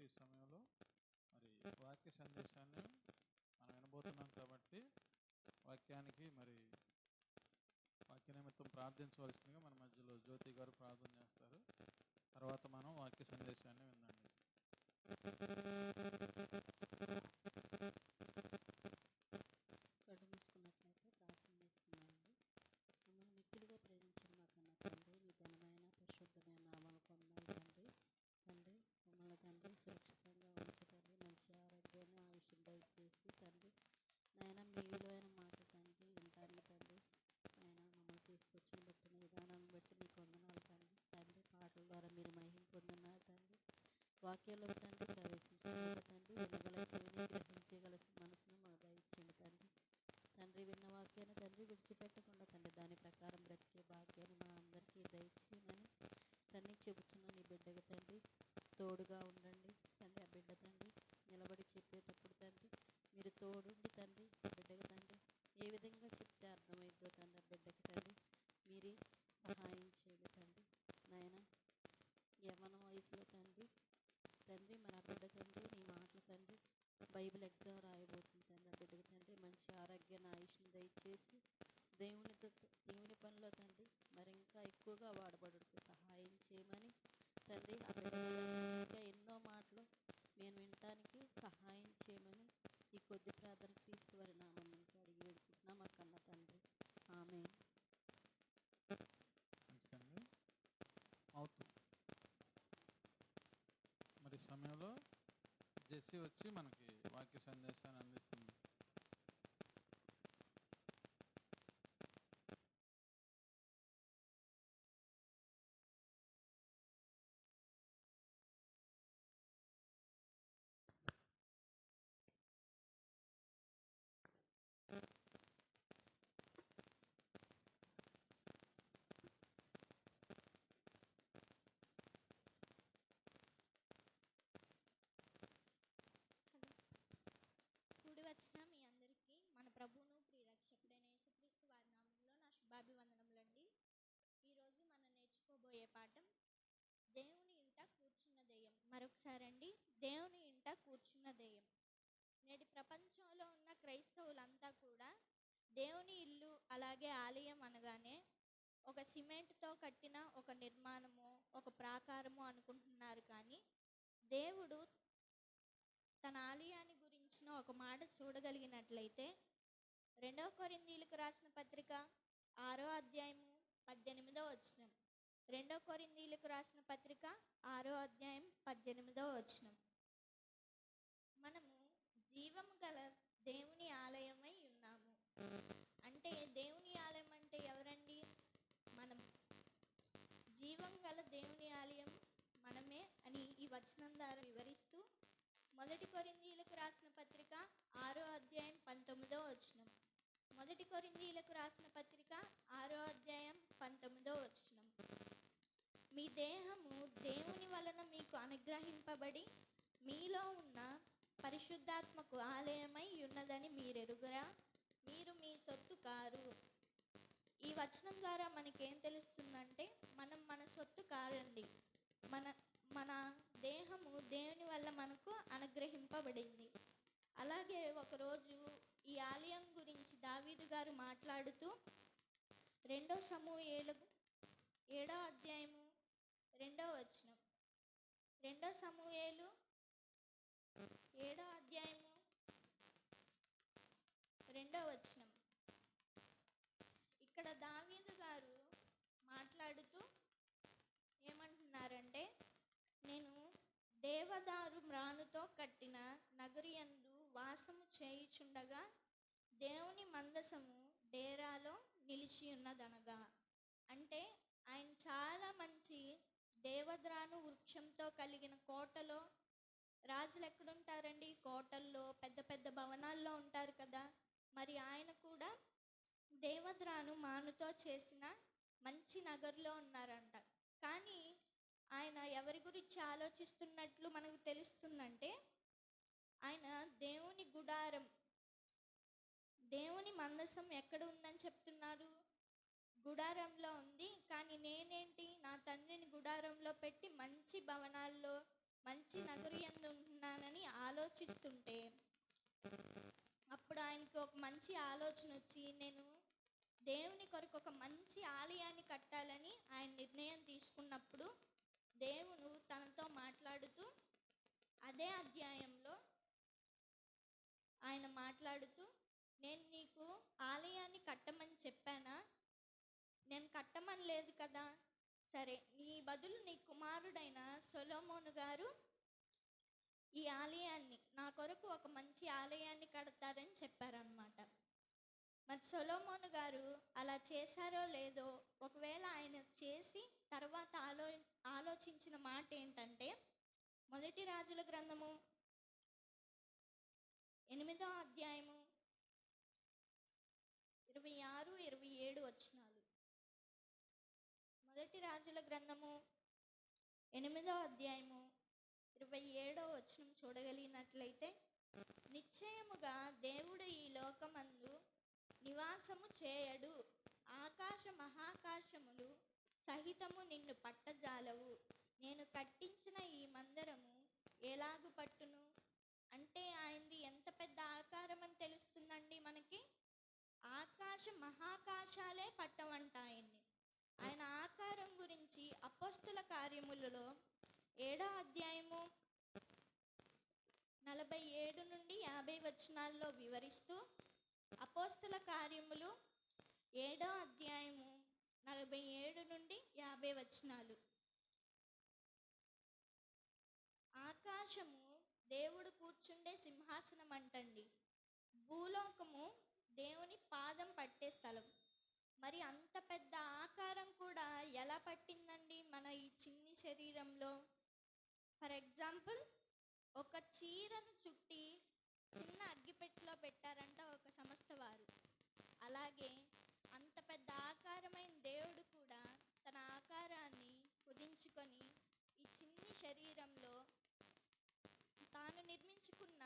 ఈ సమయంలో మరి వాక్య సందేశాన్ని మనం వినబోతున్నాం కాబట్టి వాక్యానికి మరి వాక్య నిమిత్తం ప్రార్థించవలసిందిగా మన మధ్యలో జ్యోతి గారు ప్రార్థన చేస్తారు. తర్వాత మనం వాక్య సందేశాన్ని విందండి. కళ్ళు మూసుకున్నట్లయితే ప్రార్థన చేసుకున్నామండి. మమ్మల్ని మిక్కిలిగా ప్రేమించిన మా కన్న తండ్రి, మీ ఘనమైన పరిశుద్ధమైన నామాలు పొందాలి తండ్రి. తండ్రి మమ్మల్ని తండ్రి సురక్షితంగా ఉంచండి, మంచి ఆరోగ్యాన్ని ఆయుష్యం దయచేసి తండ్రి నాయన మీ విలువైన మాట తండ్రి వినటానికి తండ్రి ఆయన మమ్మల్ని తీసుకొచ్చిన బట్టిన విధానాన్ని బట్టి మీకు వందనాలు తండ్రి. తండ్రి పాటల ద్వారా మీరు మహిమ పొందున్నారు తండ్రి. వాక్యంలో తండ్రి ప్రవేశించగల తండ్రి వినగల చెవిని గ్రహించగల మనసును మాకు దయచేయండి తండ్రి. తండ్రి విన్న వాక్యాన్ని తండ్రి విడిచిపెట్టకుండా తండ్రి దాని ప్రకారం బ్రతికే భాగ్యాన్ని మా అందరికీ దయచేయమని తండ్రి చెబుతున్న నీ బిడ్డగా తండ్రి తోడుగా ఉండండి తండ్రి. ఆ బిడ్డ తండ్రి నిలబడి చెప్పేటప్పుడు తండ్రి మీరు తోడుండి తండ్రి ఆ బిడ్డగా తండ్రి ఏ విధంగా చెప్తే అర్థమైందో తండ్రి ఆ బిడ్డకి తండ్రి మీరే సహాయం చేయండి తండ్రి. నాయన యవ్వన వయసులో తండ్రి తండ్రి మన బిడ్డ తండ్రి నీ మాటలు తండ్రి బైబిల్ ఎగ్జామ్ రాయబోతుంది తండ్రి. ఆ బిడ్డకి తండ్రి మంచి ఆరోగ్యాన్ని ఆయుష్ని దయచేసి దేవుని పనిలో తండ్రి మరి ఇంకా ఎక్కువగా వాడబడుటకు సహాయం చేయమని తండ్రి ఆ బిడ్డ ఇంకా ఎన్నో మాటలు మేము వినటానికి సహాయం చేయమని ఈ కొద్ది ప్రార్థన క్రీస్తు వారి నామం నుంచి అడిగి వేడుకుంటున్నాం మా కన్న తండ్రి, ఆమేన్. మంచిదండి. అవుతుంది. మరి ఈ సమయంలో జెస్సీ వచ్చి మనకి వాక్య సందేశాన్ని అందిస్తుంది. కూడి వచ్చిన మీ అందరికీ మన ప్రభువును ప్రియరక్షకుడైన యేసుక్రీస్తు వారి నామంలో నా శుభాభివందనములండి. ఈరోజు మనం నేర్చుకోబోయే పాఠం దేవుని ఇంట కూర్చున్న దెయ్యం. మరొకసారి అండి, దేవుని ఇంట కూర్చున్న దెయ్యం. నేటి ప్రపంచంలో ఉన్న క్రైస్తవులంతా కూడా దేవుని ఇల్లు అలాగే ఆలయం అనగానే ఒక సిమెంట్తో కట్టిన ఒక నిర్మాణము, ఒక ప్రాకారము అనుకుంటున్నారు. కానీ దేవుడు తన ఆలయాన్ని గురించిన ఒక మాట చూడగలిగినట్లయితే 2 కొరింథీయులకు రాసిన పత్రిక 6వ అధ్యాయము 18వ వచనం. 2 కొరింథీయులకు రాసిన పత్రిక 6వ అధ్యాయం 18వ వచనం. మనము జీవము గల దేవుని ఆలయమై ఉన్నాము. అంటే దేవుని ఆలయం అంటే ఎవరండి? మనం. జీవం గల దేవుని ఆలయం మనమే అని ఈ వచనం ద్వారా వివరిస్తూ 1 కొరింథీయులకు రాసిన పత్రిక 6వ అధ్యాయం 19వ వచనం. 1 కొరింథీయులకు రాసిన పత్రిక 6వ అధ్యాయం 19వ వచనం. మీ దేహము దేవుని వలన మీకు అనుగ్రహింపబడి మీలో ఉన్న పరిశుద్ధాత్మకు ఆలయమై ఉన్నదని మీరెరుగురా? మీరు మీ సొత్తు కారు. ఈ వచనం ద్వారా మనకేం తెలుస్తుందంటే మనం మన సొత్తు కారండి. మన దేహము దేవుని వల్ల మనకు అనుగ్రహింపబడింది. అలాగే ఒకరోజు ఈ ఆలయం గురించి దావీదు గారు మాట్లాడుతూ 2 సమూయేలు 7వ అధ్యాయము 2వ వచనం. 2 సమూయేలు 7వ అధ్యాయము 2వ వచనం. ఇక్కడ దావీదు గారు మాట్లాడుతూ ఏమంటున్నారంటే, నేను దేవదారు మ్రానుతో కట్టిన నగరియందు వాసము చేయుచుండగా దేవుని మందసము డేరాలో నిలిచి ఉన్నదనగా. అంటే ఆయన చాలా మంచి దేవద్రాను వృక్షంతో కలిగిన కోటలో, రాజులు ఎక్కడుంటారండి? కోటల్లో, పెద్ద పెద్ద భవనాల్లో ఉంటారు కదా. మరి ఆయన కూడా దేవద్రాను మానుతో చేసిన మంచి నగర్లో ఉన్నారంట. కానీ ఆయన ఎవరి గురించి ఆలోచిస్తున్నట్లు మనకు తెలుస్తుందంటే, ఆయన దేవుని గుడారం, దేవుని మందసం ఎక్కడ ఉందని చెప్తున్నారు? గుడారంలో ఉంది. కానీ నేనేంటి, నా తండ్రిని గుడారంలో పెట్టి మంచి భవనాల్లో మంచి నగరు యందు ఉంటున్నానని ఆలోచిస్తుంటే, అప్పుడు ఆయనకి ఒక మంచి ఆలోచన వచ్చి, నేను దేవుని కొరకు ఒక మంచి ఆలయాన్ని కట్టాలని ఆయన నిర్ణయం తీసుకున్నప్పుడు దేవుడు తనతో మాట్లాడుతూ అదే అధ్యాయంలో ఆయన మాట్లాడుతూ, నేను నీకు ఆలయాన్ని కట్టమని చెప్పానా? నేను కట్టమని లేదు కదా. సరే, నీ బదులు నీ కుమారుడైన సొలొమోను గారు ఈ ఆలయాన్ని నా కొరకు ఒక మంచి ఆలయాన్ని కడతారని చెప్పారనమాట. మరి సొలొమోను గారు అలా చేశారో లేదో, ఒకవేళ ఆయన చేసి తర్వాత ఆలోచించిన మాట ఏంటంటే, మొదటి రాజుల గ్రంథము 8వ అధ్యాయము 26, 27 వచనాలు. మొదటి రాజుల గ్రంథము 8వ అధ్యాయము 27వ వచనం చూడగలిగినట్లయితే, నిశ్చయముగా దేవుడు ఈ లోకమందు నివాసము చేయడు, ఆకాశ మహాకాశములు సహితము నిన్ను పట్టజాలవు, నేను కట్టించిన ఈ మందిరము ఎలాగు పట్టును? అంటే ఆయనది ఎంత పెద్ద ఆకారం అని తెలుస్తుందండి మనకి. ఆకాశ మహాకాశాలే పట్టవంట ఆయన్ని. ఆయన ఆకారం గురించి అపోస్తుల కార్యములలో 7వ అధ్యాయము 47 నుండి 50 వచనాల్లో వివరిస్తూ, అపోస్తుల కార్యములు 7వ అధ్యాయము 47 నుండి 50 వచనాలు. ఆకాశము దేవుడు కూర్చుండే సింహాసనం అంటండి, భూలోకము దేవుని పాదం పట్టే స్థలం. మరి అంత పెద్ద ఆకారం కూడా ఎలా పట్టిందండి మన ఈ చిన్ని శరీరంలో? ఫర్ ఎగ్జాంపుల్, ఒక చీరను చుట్టి చిన్న అగ్గిపెట్టెలో పెట్టారంట ఒక సంస్థ వారు. అలాగే అంత పెద్ద ఆకారమైన దేవుడు కూడా తన ఆకారాన్ని కుదించుకొని ఈ చిన్ని శరీరంలో, తాను నిర్మించుకున్న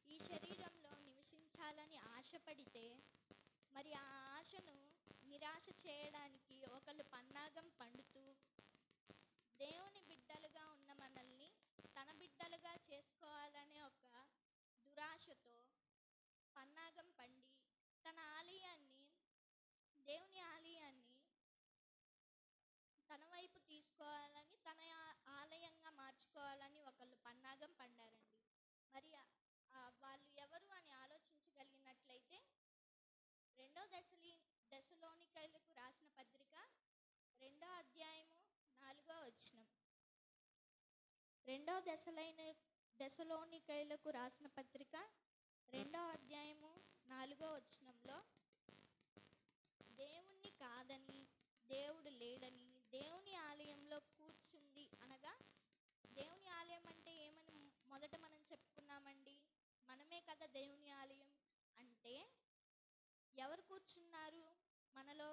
ఈ శరీరంలో నివసించాలని ఆశపడితే, మరి ఆ ఆశను నిరాశ చేయడానికి ఒకళ్ళు పన్నాగం పండుతూ, దేవుని బిడ్డలుగా ఉన్న మనల్ని తన బిడ్డలుగా చేసుకోవాలనే ఒక దురాశతో పన్నాగం పండి, తన ఆలయాన్ని, దేవుని ఆలయాన్ని తన వైపు తీసుకోవాలని, తన ఆలయంగా మార్చుకోవాలని ఒకళ్ళు పన్నాగం పండారండి. మరి వాళ్ళు ఎవరు అని ఆలోచించగలిగినట్లయితే, 2వ దశలోనికైలకు రాసిన పత్రిక 2వ అధ్యాయము 4వ వచనం. 2వ దశలోనికైలకు రాసిన పత్రిక 2వ అధ్యాయము 4వ వచనంలో, దేవుణ్ణి కాదని, దేవుడు లేడని, దేవుని ఆలయంలో కూర్చుంది అనగా, దేవుని ఆలయం అంటే ఏమని మొదట మనం చెప్పుకున్నామండి? మనమే కదా దేవుని ఆలయం. అంటే ఎవరు కూర్చున్నారు మనలో?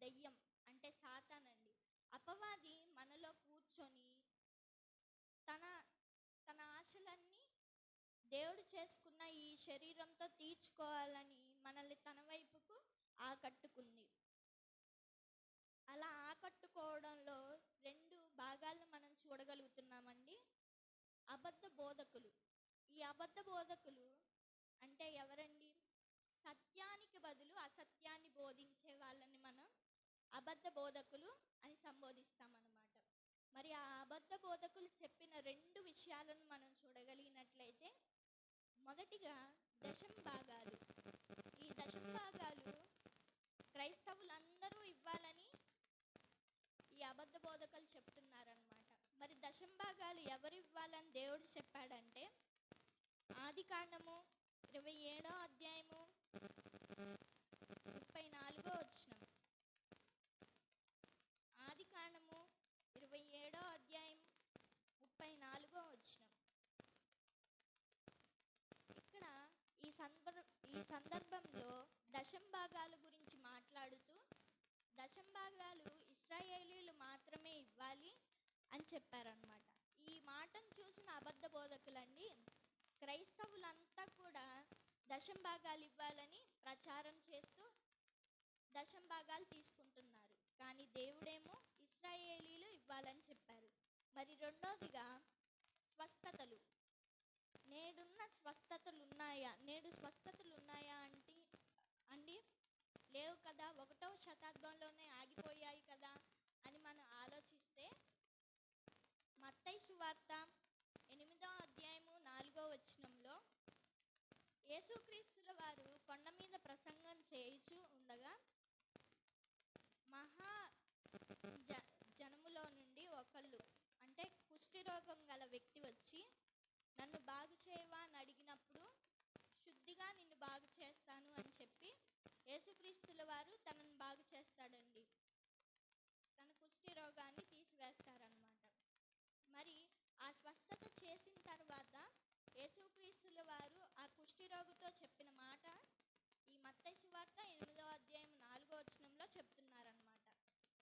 దెయ్యం అంటే సాతానండి. అపవాది మనలో కూర్చొని తన తన ఆశలన్నీ దేవుడు చేసుకున్న ఈ శరీరంతో తీర్చుకోవాలని మనల్ని తన వైపుకు ఆకట్టుకుంది. అలా ఆకట్టుకోవడంలో 2 భాగాలను మనం చూడగలుగుతున్నామండి. అబద్ధ బోధకులు. ఈ అబద్ధ బోధకులు అంటే ఎవరండి? సత్యానికి బదులు అసత్యాన్ని బోధించే వాళ్ళని మనం అబద్ధ బోధకులు అని సంబోధిస్తామన్నమాట. మరి ఆ అబద్ధ బోధకులు చెప్పిన 2 విషయాలను మనం చూడగలిగినట్లయితే, మొదటిగా దశమ భాగాలు. ఈ దశమ భాగాలు క్రైస్తవులందరూ ఇవ్వాలని ఈ అబద్ధ బోధకులు చెప్తున్నారనమాట. మరి దశమ భాగాలు ఎవరు ఇవ్వాలని దేవుడు చెప్పాడంటే, ఆదికాండము 27వ అధ్యాయము 34వ వచనం. ఆదికాండము 27వ అధ్యాయం 34వ వచనం. ఇక్కడ ఈ సందర్భంలో దశమ భాగాల గురించి మాట్లాడుతూ, దశమ భాగాలు ఇశ్రాయేలీయులు మాత్రమే ఇవ్వాలి అని చెప్పారనమాట. ఈ మాటను చూసిన అబద్ధ బోధకులండి, క్రైస్తవులంతా కూడా దశమ భాగాలు ఇవ్వాలని ప్రచారం చేస్తూ దశమ భాగాలు తీసుకుంటున్నారు. కానీ దేవుడేమో ఇశ్రాయేలీయులు ఇవ్వాలని చెప్పారు. మరి రెండోదిగా స్వస్థతలు. నేడు స్వస్థతలు ఉన్నాయా అండి? లేవు కదా. 1వ శతాబ్దంలోనే ఆగిపోయాయి కదా అని మనం ఆలోచిస్తే, మత్తయి సువార్త 8వ అధ్యాయము 4వ వచనంలో యేసుక్రీస్తుల వారు కొండ మీద ప్రసంగం చేయుచూ ఉండగా మహా జనములో నుండి ఒకళ్ళు, అంటే కుష్ఠరోగం గల వ్యక్తి వచ్చి, నన్ను బాగు చేయవా అని అడిగినప్పుడు, శుద్ధిగా నిన్ను బాగు చేస్తాను అని చెప్పి యేసుక్రీస్తుల వారు తనను బాగు చేస్తాడండి. తన కుష్ఠి రోగాన్ని తీసివేస్తారనమాట. మరి ఆ స్వస్థత చేసిన తర్వాత యేసుక్రీస్తుల వారు ఆ కుష్ఠి రోగితో చెప్పిన మాట ఈ మత్తయి సువార్త 8వ అధ్యాయం 4వ వచనంలో చెప్తున్నారనమాట.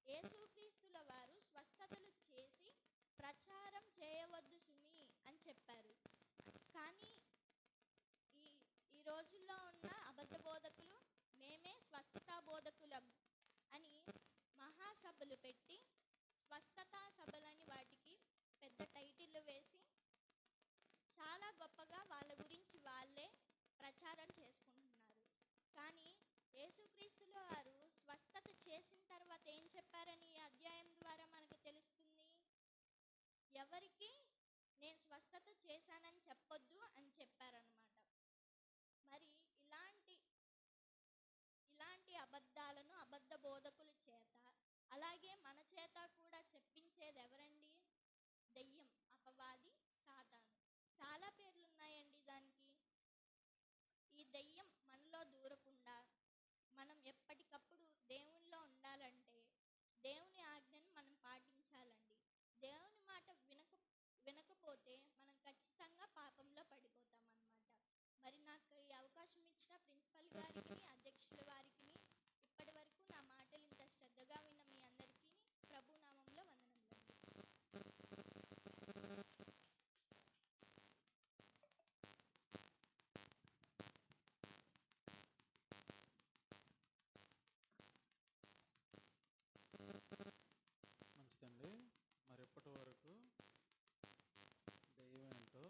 యేసుక్రీస్తుల వారు స్వస్థతలు చేసి ప్రచారం చేయవద్దు సుమి అని చెప్పారు. కానీ ఈ ఈ రోజుల్లో ఉన్న అబద్ధ బోధకులు మేమే స్వస్థతా బోధకులం అని మహాసభలు పెట్టి, స్వస్థతా సభలని వాటికి పెద్ద టైటిళ్ళు వేసి చాలా గొప్పగా వాళ్ళ గురించి వాళ్ళే ప్రచారం చేసుకుంటున్నారు. కానీ యేసుక్రీస్తుల వారు స్వస్థత చేసిన తర్వాత ఏం చెప్పారని ఈ అధ్యాయం ద్వారా మనకు తెలుస్తుంది. ఎవరికి నేను స్వస్థత చేశానని చెప్పొద్దు అని చెప్పారనమాట. మరి ఇలాంటి అబద్ధాలను అబద్ధ బోధకుల చేత, అలాగే మన చేత కూడా చెప్పించేది ఎవరండి? దెయ్యం, అపవాది, సాతాను. చాలా పేర్లు ఉన్నాయండి దానికి. ఈ దెయ్యం మనలో దూరకుండా మనం ఎప్పటికప్పుడు దేవునిలో ఉండాలంటే దేవుని ఆజ్ఞను మనం పాటించాలండి. దేవుని మాట వినకపోతే మనం ఖచ్చితంగా పాపంలో పడిపోతాం అన్నమాట. మరి నాకు ఈ అవకాశం ఇచ్చిన ప్రిన్సిపల్ గారికి, అధ్యక్షుల వారికి, ఇప్పటి వరకు నా మాటలు ఇంత శ్రద్ధగా విన్న మీ అందరికీ ప్రభు నామంలో వందనములు. మంచిదండి. మరి ఎప్పటి వరకు దెయ్యం ఏంటో,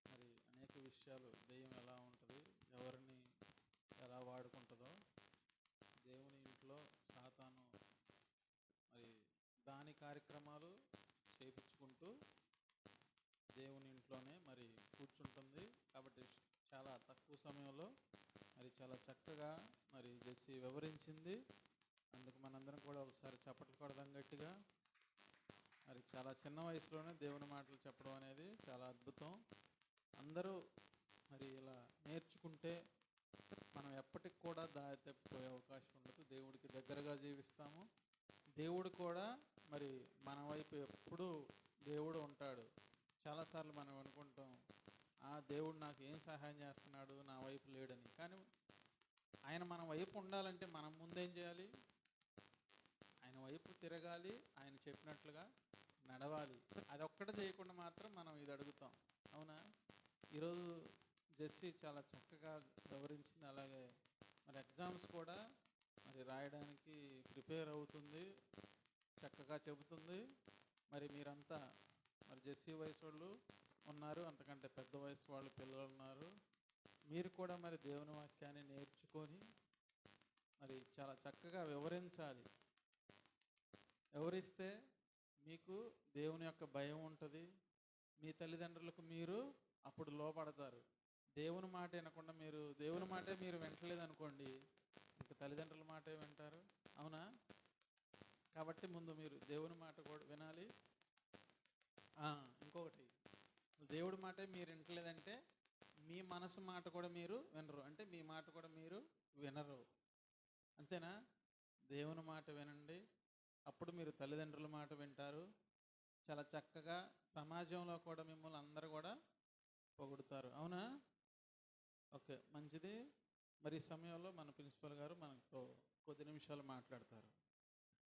మరి అనేక విషయాలు, దెయ్యం ఎలా ఉంటుంది, ఎవరిని ఎలా వాడుకుంటుందో, దేవుని ఇంట్లో సాతాను మరి దాని కార్యక్రమాలు చేయించుకుంటూ దేవుని ఇంట్లోనే మరి కూర్చుంటుంది. కాబట్టి చాలా తక్కువ సమయంలో మరి చాలా చక్కగా మరి జెస్సీ వివరించింది. అందుకు మనందరం కూడా ఒకసారి చప్పట్లు కొడదాం గట్టిగా. మరి చాలా చిన్న వయసులోనే దేవుని మాటలు చెప్పడం అనేది చాలా అద్భుతం. అందరూ మరి ఇలా నేర్చుకుంటే మనం ఎప్పటికి కూడా దారి తప్పిపోయే అవకాశం ఉండదు. దేవుడికి దగ్గరగా జీవిస్తాము. దేవుడు కూడా మరి మన వైపు ఎప్పుడూ దేవుడు ఉంటాడు. చాలాసార్లు మనం అనుకుంటాం, దేవుడు నాకు ఏం సహాయం చేస్తున్నాడు, నా వైపు లేడని. కానీ ఆయన మన వైపు ఉండాలంటే మనం ముందేం చేయాలి? ఆయన వైపు తిరగాలి, ఆయన చెప్పినట్లుగా నడవాలి. అదొక్కటి చేయకుండా మాత్రం మనం ఇది అడుగుతాం. అవునా? ఈరోజు జెస్సీ చాలా చక్కగా వివరించింది. అలాగే మరి ఎగ్జామ్స్ కూడా మరి రాయడానికి ప్రిపేర్ అవుతుంది, చక్కగా చెబుతుంది. మరి మీరంతా మరి జెస్సీ వయసు వాళ్ళు ఉన్నారు, అంతకంటే పెద్ద వయసు వాళ్ళు పిల్లలు ఉన్నారు. మీరు కూడా మరి దేవుని వాక్యాన్ని నేర్చుకొని మరి చాలా చక్కగా వివరించాలి. వివరిస్తే మీకు దేవుని యొక్క భయం ఉంటుంది. మీ తల్లిదండ్రులకు మీరు అప్పుడు లోపడతారు. దేవుని మాట వినకుండా మీరు దేవుని మాటే మీరు వింటలేదు అనుకోండి, ఇంకా తల్లిదండ్రుల మాటే వింటారు. అవునా? కాబట్టి ముందు మీరు దేవుని మాట కూడా వినాలి. ఇంకొకటి, దేవుడి మాటే మీరు వింటలేదంటే మీ మనసు మాట కూడా మీరు వినరు, అంటే మీ మాట కూడా మీరు వినరు. అంతేనా? దేవుని మాట వినండి, అప్పుడు మీరు తల్లిదండ్రుల మాట వింటారు. చాలా చక్కగా సమాజంలో కూడా మిమ్మల్ని అందరూ కూడా పొగుడుతారు. అవునా? ఓకే, మంచిది. మరి ఈ సమయంలో మన ప్రిన్సిపల్ గారు మనతో కొద్ది నిమిషాలు మాట్లాడతారు.